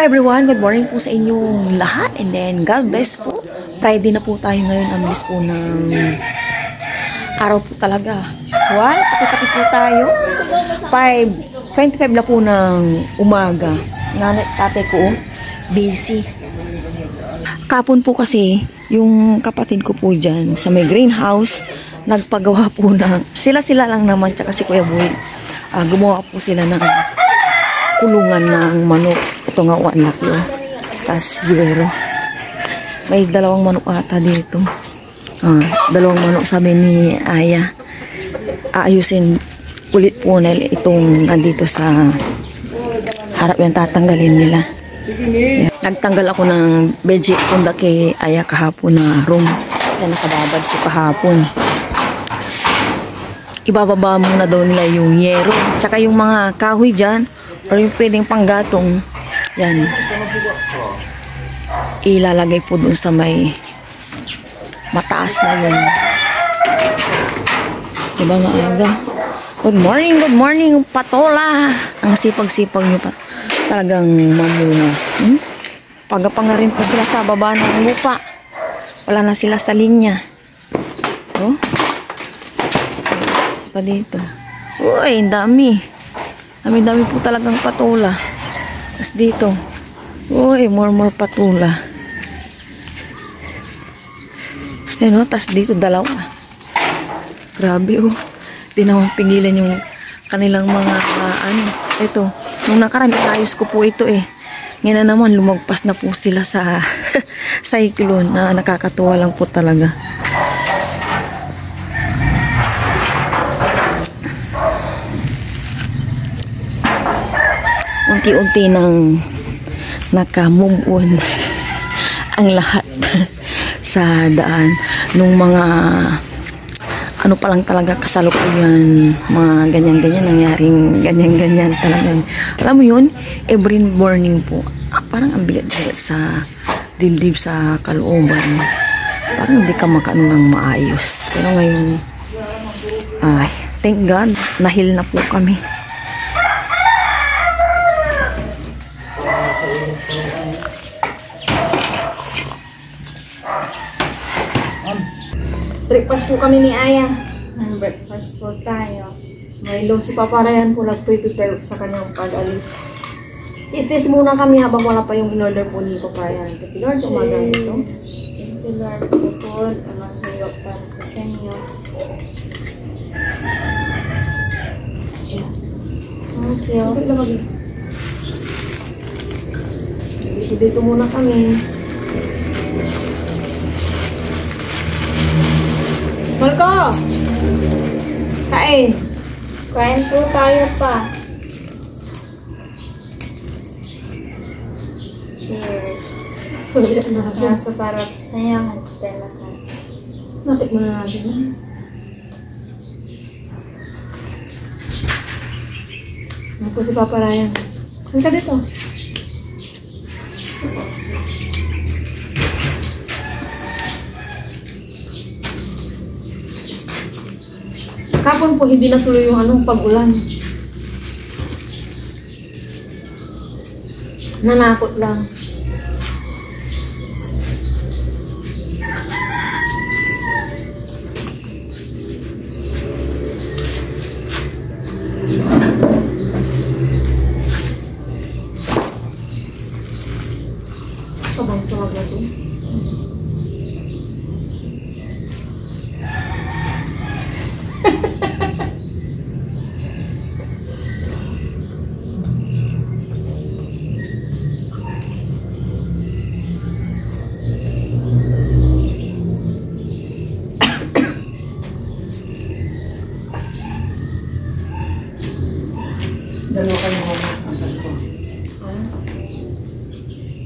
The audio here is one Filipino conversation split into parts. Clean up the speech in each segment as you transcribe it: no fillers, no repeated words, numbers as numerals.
everyone, good morning po sa inyong lahat and then God bless po. Friday na po tayo ngayon, ang bilis po ng araw po talaga. Usual, kapi-kapi po tayo. 5:25 na po ng umaga. Nanay, tatay ko, busy. Kapon po kasi, yung kapatid ko po dyan sa may greenhouse, nagpagawa po ng, sila lang naman, tsaka si Kuya Boy. Gumawa po sila ng kulungan ng manok. Ito nga, anak yun. Tas, yero. May dalawang manok ata dito. Dalawang manok, sabi ni Aya. Aayusin ulit po nila itong nandito sa harap yung tatanggalin nila. Yeah. Nagtanggal ako ng beji kunda kay Aya kahapon na room. Yan, nakababad ko kahapon. Ibababa muna daw nila yung yero. Tsaka yung mga kahoy dyan, or yung pwedeng panggatong, yan, ilalagay po dun sa may mataas na yun. Diba maaga? Good morning, patola. Ang sipag-sipag nyo pa. Talagang mamunga. Pagapanga rin po sila sa baba ng lupa. Wala na sila sa linya. Oh. Pa dito. Uy, dami. Dami po talagang patola. Tapos dito. Uy, more patola. Yan o, tapos dito dalawa. Grabe o. Di naman pingilan yung kanilang mga ito. Nung nakaraan, inayos ko po ito eh. Ngayon na naman, lumagpas na po sila sa cyclone na nakakatuwa lang po talaga. Unti-unti nang naka-move on ang lahat sa daan nung mga ano pa lang talaga kasalukuyan, mga ganyan-ganyan nangyaring ganyan-ganyan talagang, alam mo yun, every morning po parang ang bigat-bigat sa dibdib, sa kalooban, parang hindi ka makaano ng maayos. Pero ngayon, ay, thank God, nahil na po kami. Breakfast po kami ni Aya. Breakfast po tayo. May si Papa Ryan po nag-prepare sa kanyang pag-alis. Is muna kami habang wala pa yung in-order po ni Papa Ryan. Thank you Lord, umagang ito. Thank you Lord, po. Ang hirap para sa inyo. Okay. Dito muna kami. Malko! Kain! Kain po tayo pa. Cheers! Nasa para sayang at stella ka. Natik mo na natin yan. Ano po si Papa Ryan? Saan ka dito? Kapon po hindi natuloy yung pag-ulan. Nanakot lang. Sabang talaga ito. Dalawa kayo mama.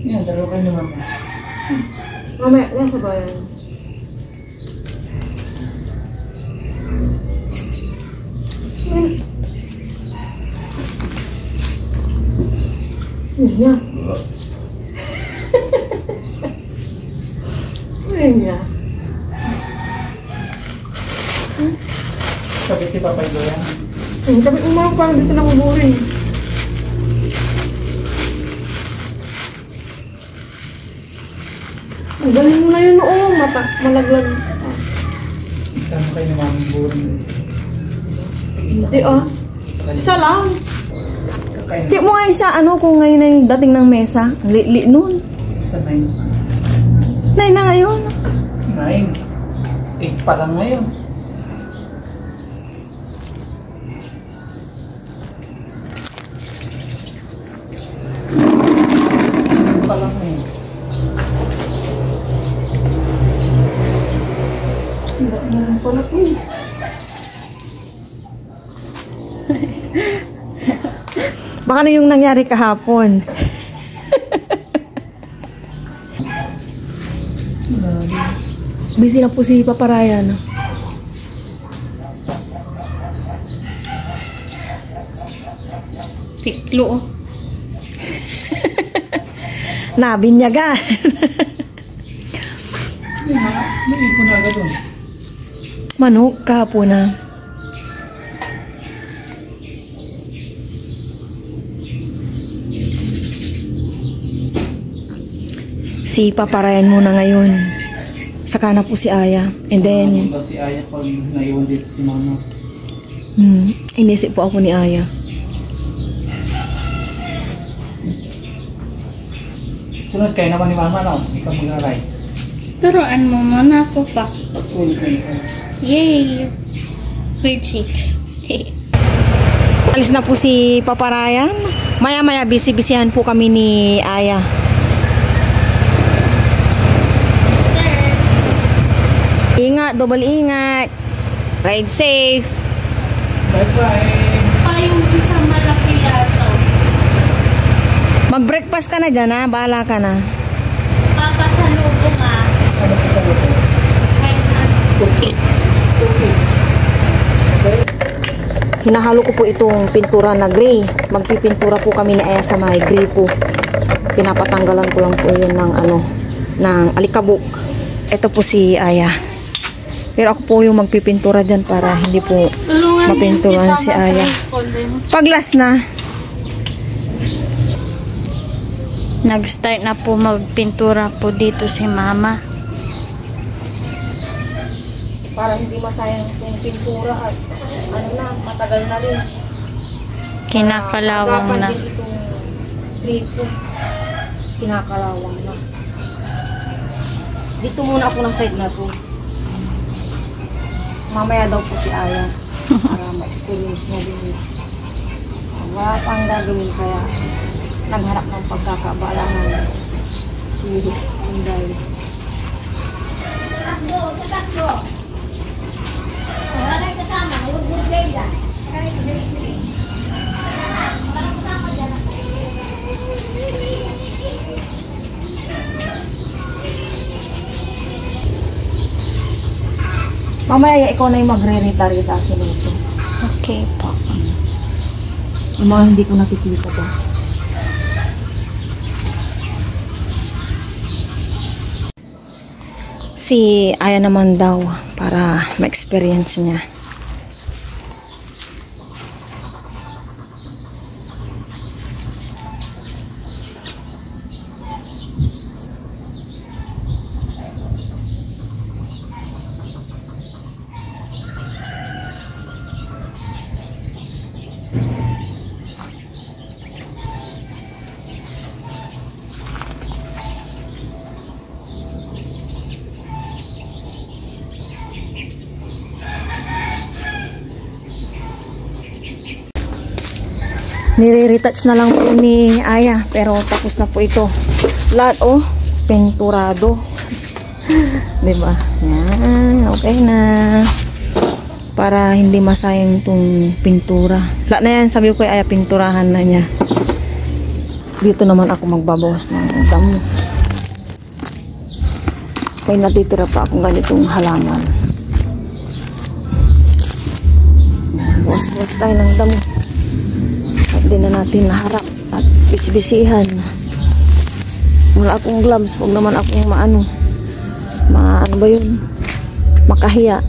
Yan, dalawa kayo mama. Mamaya, nasa ba yan? Iya. Iya. Sabi si Papa ito yan. Sabi umang parang dito na maburing. Ang galing mo na yun, oo. Malaglag. Saan kayo naman yung buwan? Hindi, ah. Isa lang. Kakain Check mo nga isa, kung ngayon na yung dating ng mesa. Li nun. sa 9. 9 na ngayon. 9. 8 pa lang ngayon. Pa lang ngayon. Meron pala po. Baka na yung nangyari kahapon. Busy na po si Papa Ryan. Piklo, oh. Nabinyagan. May ipon na agad doon. Manok, kahapon na. Si Papa Ryan muna ngayon. Saka na po si Aya. And then, Si Aya pag naiwan dito si Mama. inisip po ako ni Aya. Sunod kayo naman ni Mama, no? Ikaw mag-aray. Turuan mo muna ako pa. Sunod kayo. Yay! Grade 6. Alis na po si Papa Ryan. Maya-maya busy-busyhan po kami ni Aya. Ingat, double ingat. Ride safe. Bye-bye! Pa yung isang malaki yato. Mag-breakfast ka na dyan, ha? Bahala ka na. Papasalubong ah. Ano po sa luto? Kahit ano. Hinahalo ko po itong pintura na gray. Magpipintura po kami ni Aya sa may gray po. Pinapatanggalan ko lang po yun ng alikabok. Ito po si Aya. Pero ako po yung magpipintura dyan para hindi po mapinturan si Aya. Paglas na. Nag-start na po magpintura po dito si Mama. Para hindi masayang itong pintura at matagal na rin. Kinakalawang na. Agapan din itong gray po. Kinakalawang na. Dito muna ako ng side na to. Mamaya daw po si Aya para ma-experience niya din. Wala pang gagawin kaya nagharap ng pagkakabalangan si Inday. Mamaya ikaw na yung magre-rita-rita sunod. Okay po. Yung mga hindi ko nakikita ba. Si Aya naman daw para ma-experience niya. Nire-retouch na lang po ni Aya pero tapos na po ito. Lahat pinturado. 'Di ba? Yan, okay na. Para hindi masayang itong pintura. Lahat na yan, sabi ko kay Aya, pinturahan na niya. Dito naman ako magbabawas ng damo. May natitira pa akong ganitong halaman. Bawas-bawas tayo ng damo. At din na natin naharap at bisbisihan. Wala akong gloves, huwag naman akong ano ba yun, makahiya.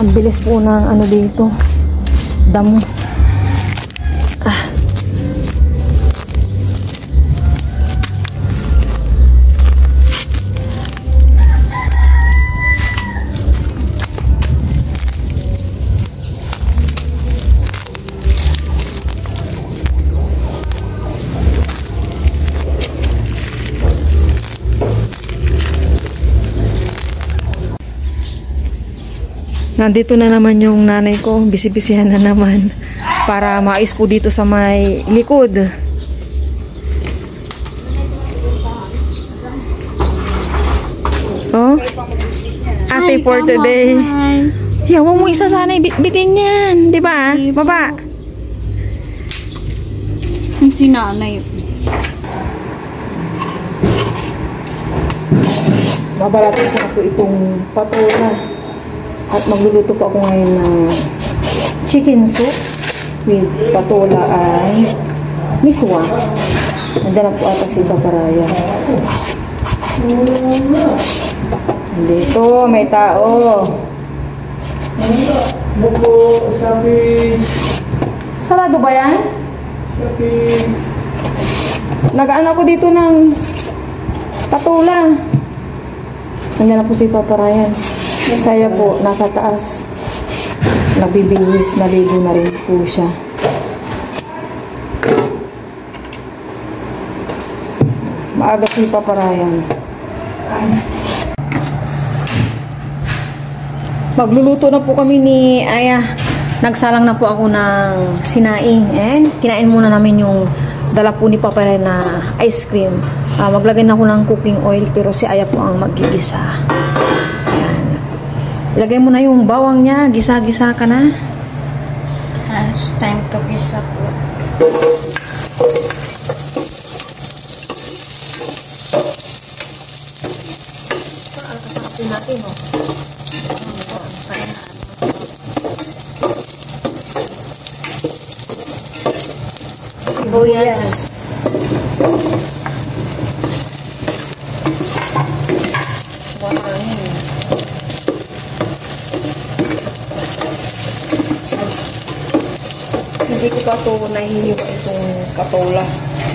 Ang bilis po ng ano dito. Damo. Nandito na naman yung nanay ko. Bisibisihan na naman. Para maayos po dito sa may likod. Oh? Ate for today. Yeah, huwag mo isa sana bitin yan. Diba? Baba. Si nanay. Babalatin ko na po itong patola. At magluluto po ako ngayon ng chicken soup with patola ay miswa. Nandiyan na po ata si Paparaya. Dito, may tao. Buko, sabi, Sarado ba yan? sabi, Nagaan ako dito ng patola. Nandiyan na po si Paparaya. Saya po, nasa taas. Nagbibihis, naligo na rin po siya. Maaga si Paparayan. Magluluto na po kami ni Aya. Nagsalang na po ako ng sinaing. And kinain muna namin yung dala po ni Paparayan na ice cream. Maglagay na ako ng cooking oil pero si Aya po ang magigisa. Ilagay mo na yung bawang niya. Gisa-gisa ka na. It's time to gisa po. Pagkakapin natin, oh. Sibuyas. Hindi ko pa ito nahihiwa itong patola.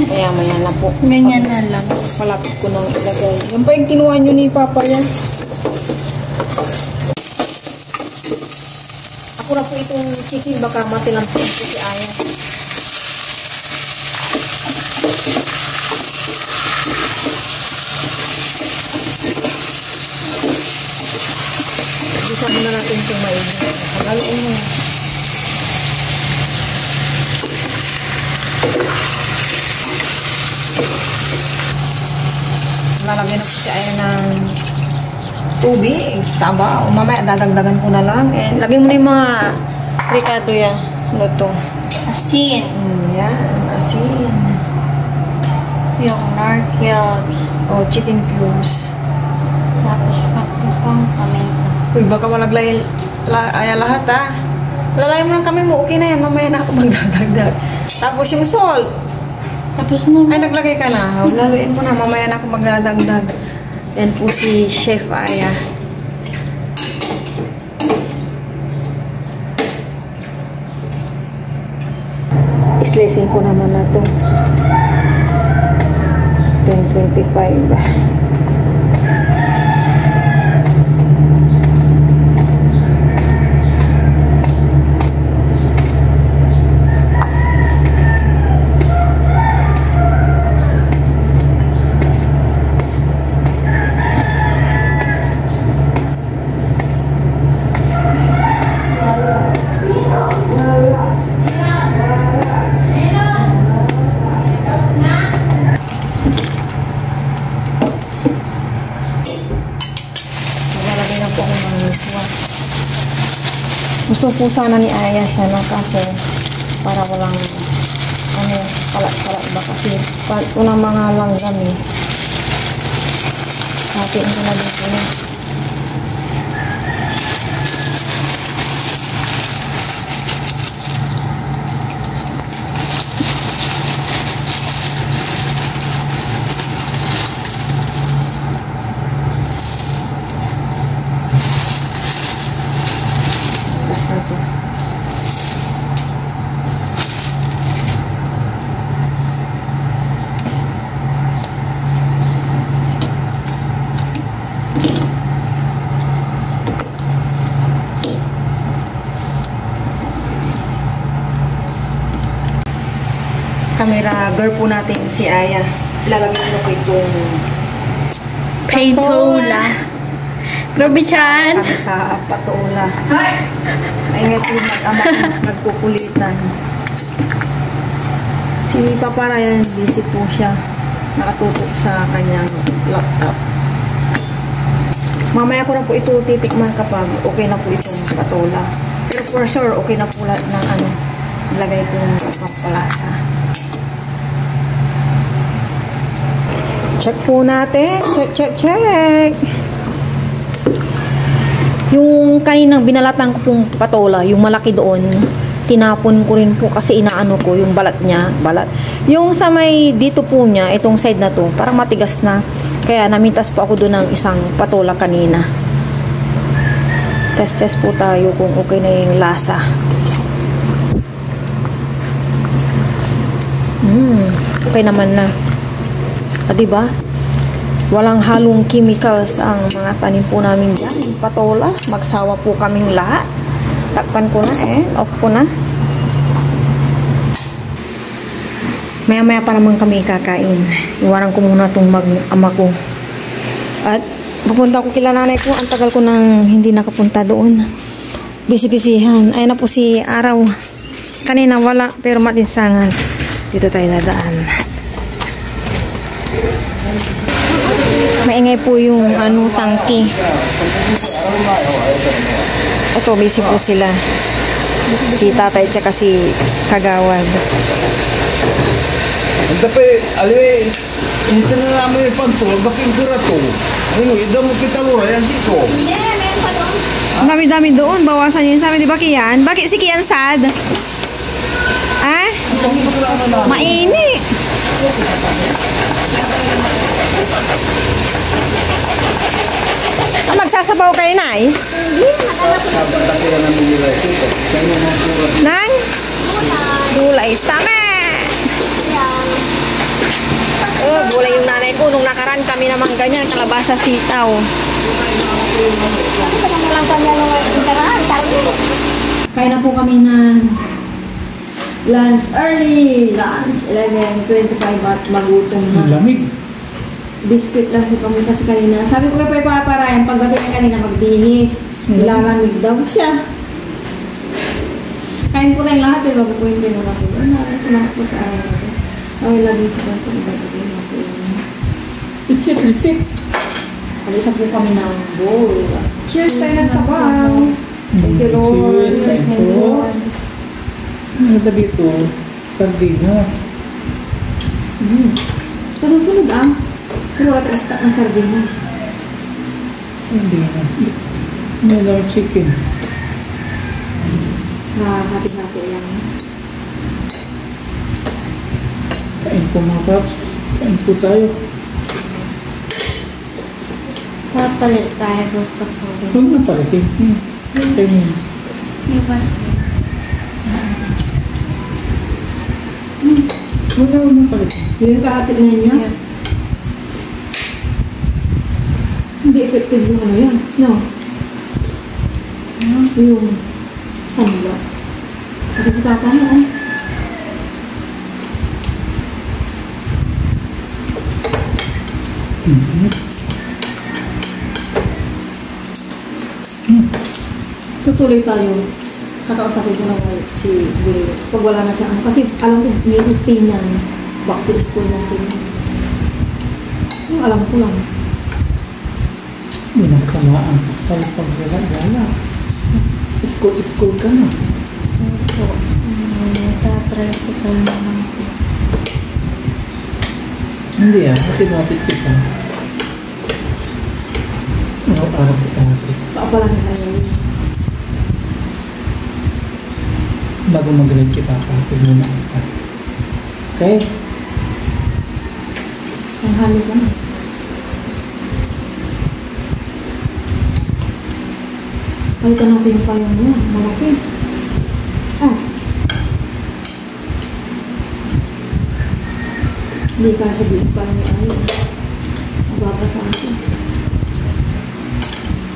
Maya-maya na po. Ganyan na lang. Malapit ko nang ilagay. Yan pa yung kinuha nyo ni Papa yan. Ako na po itong chicken. Baka matilamsin ko si Aya. Bisa mo na natin itong maigi. Hagaluin mo. Lalagyan ako si Aya ng tubig, sabaw. Mamaya dadagdagan ko na lang. And lagyan mo na yung mga ricado yan. Ano to? Asin. Yan, asin. Yung nor cubes. O, chicken cubes. Tapos pang tomato. Uy, baka malaglay Aya lahat ah. Lalay mo ng kami mo. Okay na yan. Mamaya na ako magdadagdag. Tapos yung salt. Tapos na. Ay, naglagay ka na. Laluin mo na. Mamaya na ako magdadagdag. Yan po si Chef Aya. Islicing ko naman na to. 10.25. Gusto po sana ni Aya siya na kaso para walang ano, kalat-kalat ba kasi unang mga langgam eh. Hatiin ko na dito na. camera girl po natin si Aya. Ilalagay ko po itong Patola. Grabe chan. kami sa patola. Naingat po mag-ama nagkukulitan. Si Papa Ryan, busy po siya. Nakatutok sa kanyang laptop. Mamaya ko na po ito titikman kapag okay na po itong patola. Pero for sure, okay na po lahat ng ano, nilagay itong pampalasa. Check po natin. Check. Yung kaninang binalatan ko pong patola, yung malaki doon, tinapon ko rin po kasi inaano ko yung balat niya. Yung sa may dito po niya, itong side na to, parang matigas na. Kaya namintas po ako doon ng isang patola kanina. Test po tayo kung okay na yung lasa. Okay naman na. Diba? Walang halong chemicals ang mga tanim po namin dyan. Patola. Magsawa po kaming lahat. Takpan ko na off ko na. Maya-maya pa naman kami kakain. Iwanan ko muna itong mag-ama ko. At pupunta ko kila nanay ko. Ang tagal ko nang hindi nakapunta doon. Bisi-bisihan. Ayan na po si Araw. Kanina wala, pero matinsangan. Dito tayo dadaan. Maingay po yung tangke. Ito, busy po sila. Si tatay tsaka si Kagawad. Tapi, alwe, hindi na namin yung pantulog, kaping kurato. Ano, idam mo pitalura, yan sito. Ang dami-dami doon. Bawasan yun sa amin. Di ba Kian? Bakit si Kian sad? Ah? Maini. Magsasabaw kayo na eh? Nang? Gulay sama. Oh, gulay yung nanay ko. Nung nakaraan kami naman ganyan. Kalabasa sitaw. Kaya na po kami ng lunch early. Lunch 11:25 at magutom na. Lamig. Biscuit lang po kami kasi kanina. Sabi ko kay Papa Ryan, pagdating niya kanina magbihis. Lalamig daw siya. Kain po tayong lahat, pero bago po yung preno natin. Salamat po sa araw natin. Okay, lagi po ba ito? Ibagay natin. Litsit. Alisa po kami ng bowl. Cheers tayo ng sabaw. Thank you, Lord. Cheers, thank you. Ano dito? Sardinas. Kasusunod pero wala tayo ng sardinas. Sardinas. May lang chicken. Hati-hati yan. Kain po mga paps. Kain po tayo. Papalit tayo sa photo. Huwag na parating. Sa inyo. Iba. Huwag na parating. Yung kahati na niya. Hindi effective yung ano yan. No. Yung sanla. Kasi si Papa mo, Tutuloy tayo. Kakausapin ko na si Billy. Pag wala na siya. Kasi alam ko, may routine yan. Back to school na sila. Yung alam ko lang. Hindi na kamaan. Tapos pag wala. School ka na. Opo. Natatricycle naman po. Hindi automatic kita. Araw-araw kita natin. Paapala nila yun. Bago mag-grade si Papa, tignan na kita. Okay? Ang hali ka na. Palitan natin yung payong niya. Malaki. Hindi ka sabihin pa ni Ay. Mababasa siya.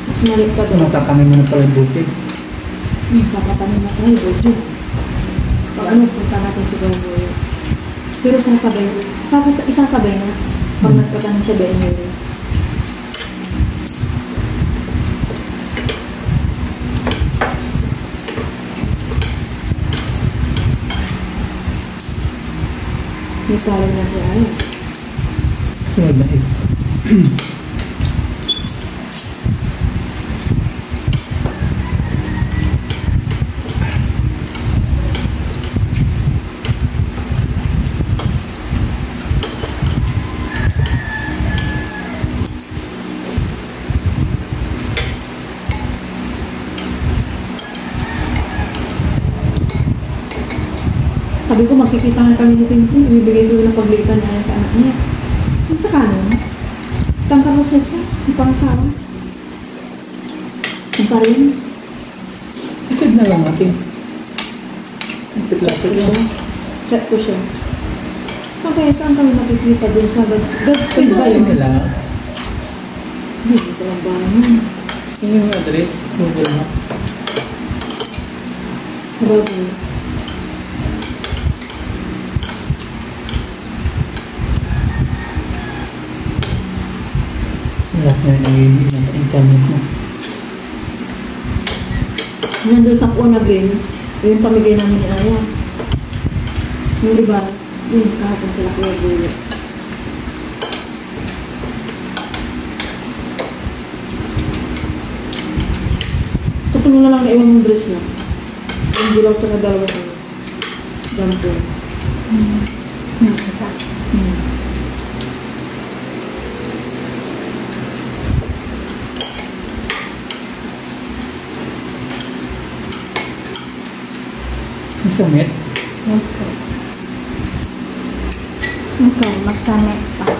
Mas malit ka doon. Matatamin mo na pala yung bukid. Papatanin na tayo. Bojo. Pag ano, punta natin si Bojo. Pero isasabay na. Pag nagkatanim siya ba yun. May talo na siya. Ay. Sunod na is. Sabi ko, magkikita nga kami ni Tintin. Ibibigay ko ng paglitan niya sa anak niya. Ang sa kanon? Saan ka siya siya? Ang pangasawa? Ang pa rin? Ikad na lang natin. Chat ko siya. Chat ko siya. Okay, saan kami makikita dun sa Godspeed ba yun? nila. Hindi ko lang ba naman. Yung yung address. Google Map. Bago. Lahat na nangyayon sa internet mo. Nandun sa Puna Green, yung pamigay namin ni Aya. Yung iba, yung kahapon sila Kuya Buyo. Tutulo na lang na iwan yung dress niya. Yung dilaw sa dalawa ko. Ganito. Nakita. Ang sumit. Okay. Ikaw, magsamit pa.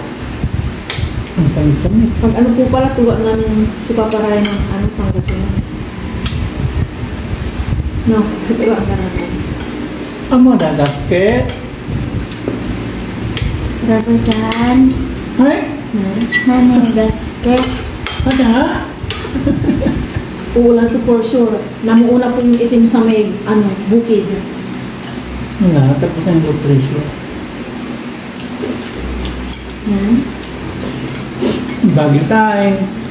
Ang sumit-sumit. Pag ano po pala, tuwa namin si Papa Ryan ng ano, Pangasinan. No, tuwa ka namin. Ang mga dadasket. Rabo dyan. Ay! Nani, gasket. Ano nga? Uulan to for sure. Namuuna po yung itim sa may, ano, bukid. Nga, tapos ang low pressure. Hmm? Bagay time.